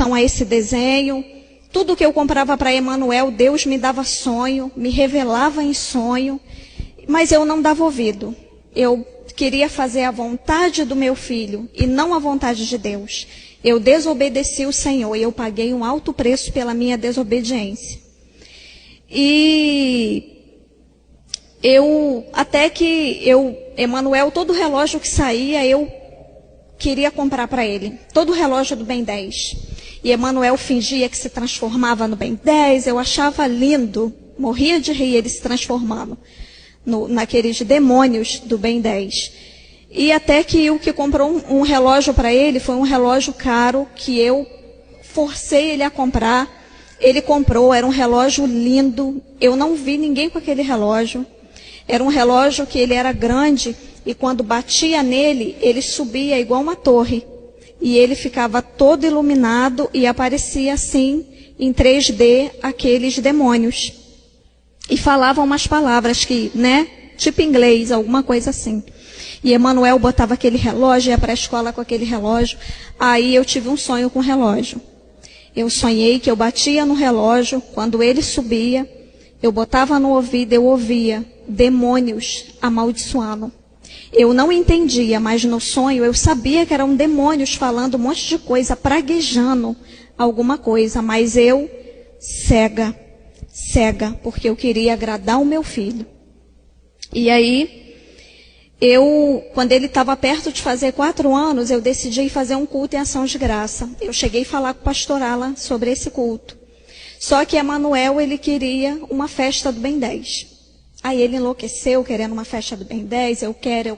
relação a esse desenho. Tudo que eu comprava para Emanuel, Deus me dava sonho, me revelava em sonho, mas eu não dava ouvido. Eu queria fazer a vontade do meu filho e não a vontade de Deus. Eu desobedeci o Senhor e eu paguei um alto preço pela minha desobediência. E Emanuel, todo relógio que saía, eu queria comprar para ele. Todo relógio do Ben 10. E Emanuel fingia que se transformava no Ben 10, eu achava lindo, morria de rir ele se transformando naqueles demônios do Ben 10. E até que o que comprou um relógio para ele foi um relógio caro que eu forcei ele a comprar. Ele comprou, era um relógio lindo, eu não vi ninguém com aquele relógio. Era um relógio que ele era grande e quando batia nele, ele subia igual uma torre. E ele ficava todo iluminado e aparecia assim, em 3D, aqueles demônios. E falavam umas palavras que, tipo inglês, alguma coisa assim. E Emanuel botava aquele relógio, ia para a escola com aquele relógio. Aí eu tive um sonho com o relógio. Eu sonhei que eu batia no relógio, quando ele subia, eu botava no ouvido, eu ouvia demônios amaldiçoando. Eu não entendia, mas no sonho eu sabia que eram demônios falando um monte de coisa, praguejando alguma coisa, mas eu, cega, porque eu queria agradar o meu filho. E aí, quando ele estava perto de fazer 4 anos, eu decidi fazer um culto em ação de graça. Eu cheguei a falar com o pastor Alan sobre esse culto. Só que Emanuel, ele queria uma festa do Ben 10. Aí ele enlouqueceu, querendo uma festa do Ben 10, eu quero.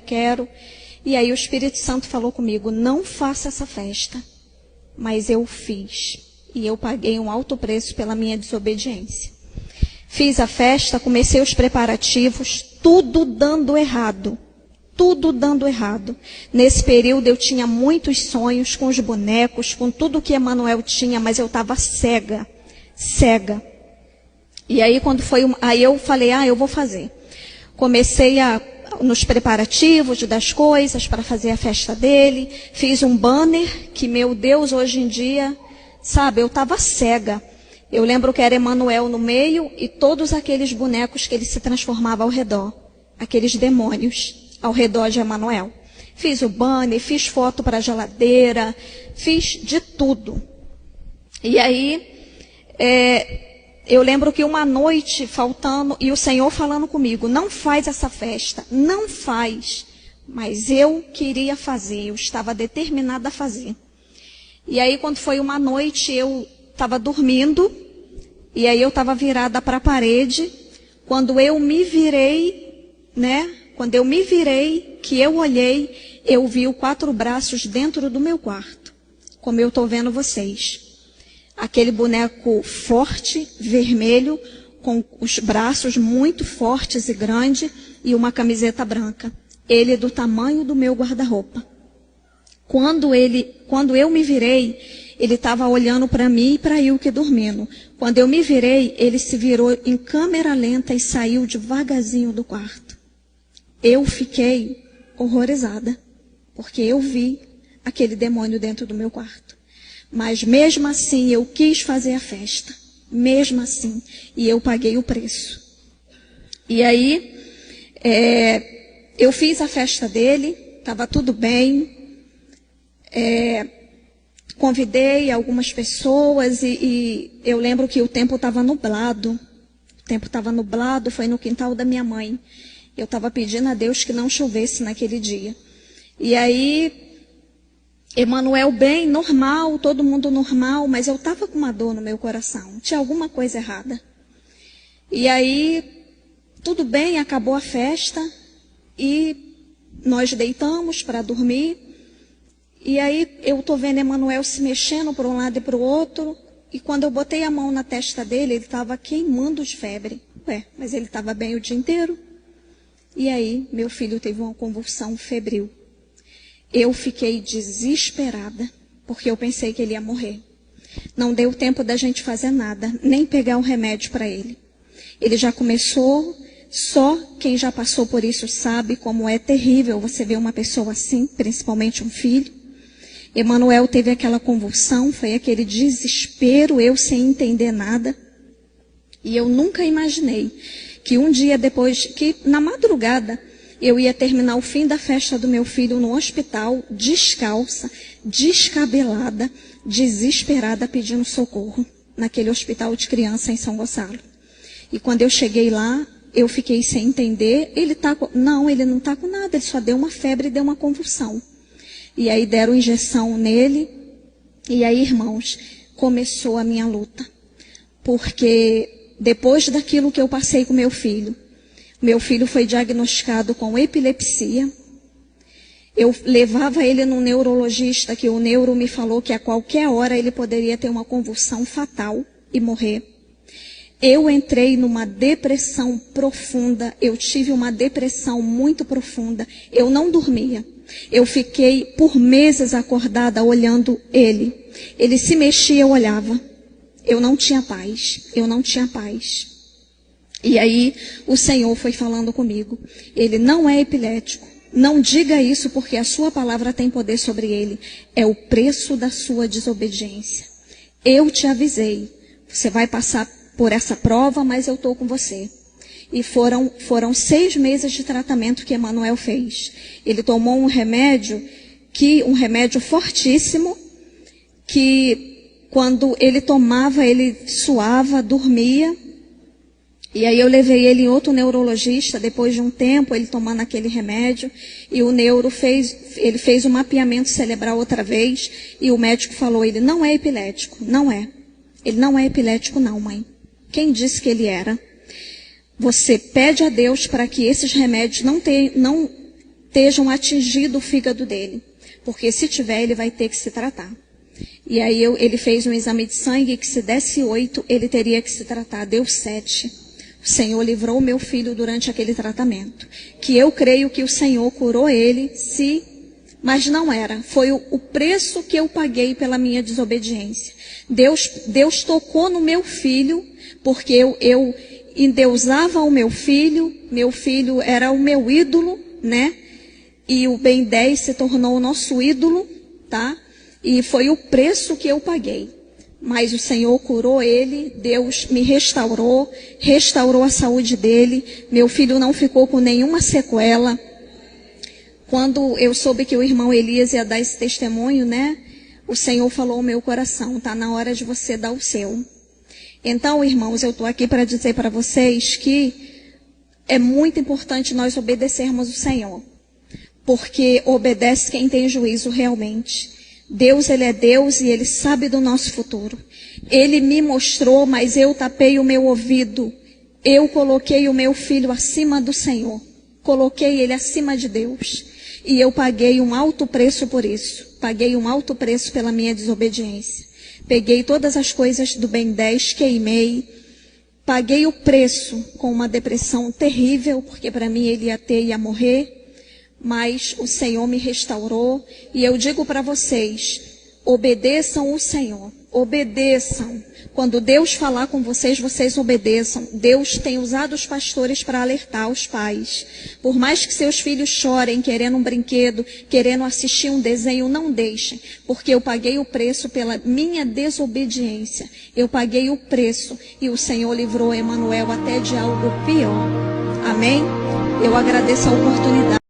E aí o Espírito Santo falou comigo, não faça essa festa. Mas eu fiz. E eu paguei um alto preço pela minha desobediência. Fiz a festa, comecei os preparativos, tudo dando errado. Tudo dando errado. Nesse período eu tinha muitos sonhos com os bonecos, com tudo que Emanuel tinha, mas eu estava cega. E aí aí eu falei, eu vou fazer. Comecei nos preparativos das coisas para fazer a festa dele. Fiz um banner que, meu Deus, hoje em dia, eu estava cega. Eu lembro que era Emanuel no meio e todos aqueles bonecos que ele se transformava ao redor. Aqueles demônios ao redor de Emanuel. Fiz o banner, fiz foto para a geladeira, fiz de tudo. E aí, eu lembro que uma noite faltando, e o Senhor falando comigo, não faz essa festa, não faz. Mas eu queria fazer, eu estava determinada a fazer. E aí quando foi uma noite, eu estava dormindo, e aí eu estava virada para a parede. Quando eu me virei, Quando eu me virei, que eu olhei, eu vi os 4 braços dentro do meu quarto, como eu estou vendo vocês. Aquele boneco forte, vermelho, com os braços muito fortes e grandes e uma camiseta branca. Ele do tamanho do meu guarda-roupa. Quando eu me virei, ele estava olhando para mim e para Ilke dormindo. Quando eu me virei, ele se virou em câmera lenta e saiu devagarzinho do quarto. Eu fiquei horrorizada, porque eu vi aquele demônio dentro do meu quarto. Mas mesmo assim eu quis fazer a festa. Mesmo assim. E eu paguei o preço. E aí, eu fiz a festa dele, estava tudo bem. Convidei algumas pessoas e eu lembro que o tempo estava nublado. O tempo estava nublado, foi no quintal da minha mãe. Eu estava pedindo a Deus que não chovesse naquele dia. E aí, Emanuel bem, normal, todo mundo normal, mas eu estava com uma dor no meu coração. Tinha alguma coisa errada. E aí, tudo bem, acabou a festa e nós deitamos para dormir. E aí eu estou vendo Emanuel se mexendo para um lado e para o outro. E quando eu botei a mão na testa dele, ele estava queimando de febre. Mas ele estava bem o dia inteiro. E aí, meu filho teve uma convulsão febril. Eu fiquei desesperada, porque eu pensei que ele ia morrer. Não deu tempo da gente fazer nada, nem pegar um remédio para ele. Ele já começou, só quem já passou por isso sabe como é terrível você ver uma pessoa assim, principalmente um filho. Emanuel teve aquela convulsão, foi aquele desespero, eu sem entender nada. E eu nunca imaginei que um dia depois, que na madrugada, eu ia terminar o fim da festa do meu filho no hospital, descalça, descabelada, desesperada, pedindo socorro, naquele hospital de criança em São Gonçalo. E quando eu cheguei lá, eu fiquei sem entender, não, ele não está com nada, ele só deu uma febre e deu uma convulsão. E aí deram injeção nele, e aí, irmãos, começou a minha luta. Porque depois daquilo que eu passei com meu filho foi diagnosticado com epilepsia. Eu levava ele num neurologista, que o neuro me falou que a qualquer hora ele poderia ter uma convulsão fatal e morrer. Eu entrei numa depressão profunda, eu tive uma depressão muito profunda, eu não dormia. Eu fiquei por meses acordada olhando ele. Ele se mexia, eu olhava. Eu não tinha paz, eu não tinha paz. E aí o Senhor foi falando comigo. Ele não é epilético. Não diga isso porque a sua palavra tem poder sobre ele. É o preço da sua desobediência. Eu te avisei. Você vai passar por essa prova, mas eu estou com você. E foram 6 meses de tratamento que Emanuel fez. Ele tomou um remédio fortíssimo, que quando ele tomava, ele suava, dormia. E aí eu levei ele em outro neurologista, depois de um tempo, ele tomando aquele remédio, e o neuro fez um mapeamento cerebral outra vez, e o médico falou, ele não é epilético, não é. Ele não é epilético não, mãe. Quem disse que ele era? Você pede a Deus para que esses remédios não estejam atingindo o fígado dele, porque se tiver, ele vai ter que se tratar. E aí ele fez um exame de sangue que se desse 8, ele teria que se tratar, deu 7. O Senhor livrou o meu filho durante aquele tratamento. Que eu creio que o Senhor curou ele, mas não era. Foi o preço que eu paguei pela minha desobediência. Deus tocou no meu filho, porque eu endeusava o meu filho era o meu ídolo, né? E o Ben 10 se tornou o nosso ídolo, tá? E foi o preço que eu paguei. Mas o Senhor curou ele, Deus me restaurou a saúde dele, meu filho não ficou com nenhuma sequela. Quando eu soube que o irmão Elias ia dar esse testemunho, né? O Senhor falou ao meu coração, tá na hora de você dar o seu. Então, irmãos, eu estou aqui para dizer para vocês que é muito importante nós obedecermos o Senhor. Porque obedece quem tem juízo realmente. Deus, Ele é Deus e Ele sabe do nosso futuro. Ele me mostrou, mas eu tapei o meu ouvido. Eu coloquei o meu filho acima do Senhor. Coloquei ele acima de Deus. E eu paguei um alto preço por isso. Paguei um alto preço pela minha desobediência. Peguei todas as coisas do Ben 10, queimei. Paguei o preço com uma depressão terrível, porque para mim ele ia morrer. Mas o Senhor me restaurou. E eu digo para vocês, obedeçam o Senhor. Obedeçam. Quando Deus falar com vocês, vocês obedeçam. Deus tem usado os pastores para alertar os pais. Por mais que seus filhos chorem, querendo um brinquedo, querendo assistir um desenho, não deixem. Porque eu paguei o preço pela minha desobediência. Eu paguei o preço e o Senhor livrou Emanuel até de algo pior. Amém? Eu agradeço a oportunidade.